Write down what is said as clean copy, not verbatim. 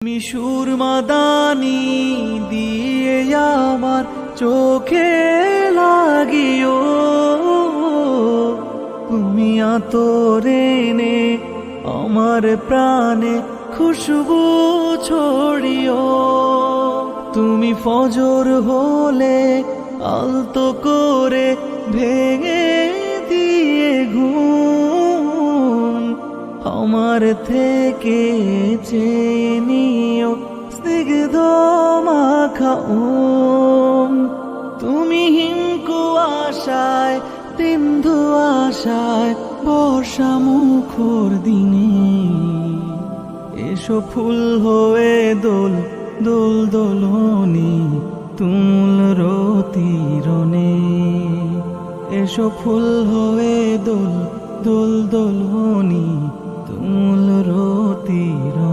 তুমি সুরমাদানি দিয়ে আমার চোখে লাগিও, তুমি আতরে নে আমার প্রাণে খুশবু ছড়িও। তুমি ফজর হলে আলতো করে ভেঙে দিয়ে ঘুম আমার থেকে চেয়ে নিও স্নিগ্ধ মাখা ওম। তুমি হিমকুয়াশায় বিন্দু আশায় বর্ষা মুখর দিনে এসো ফুল হয়ে দোল দোল দোলনি তুমুল রতিরনে। এসো ফুল হয়ে দোল দোল দোলনি তুমুল রতিরনে।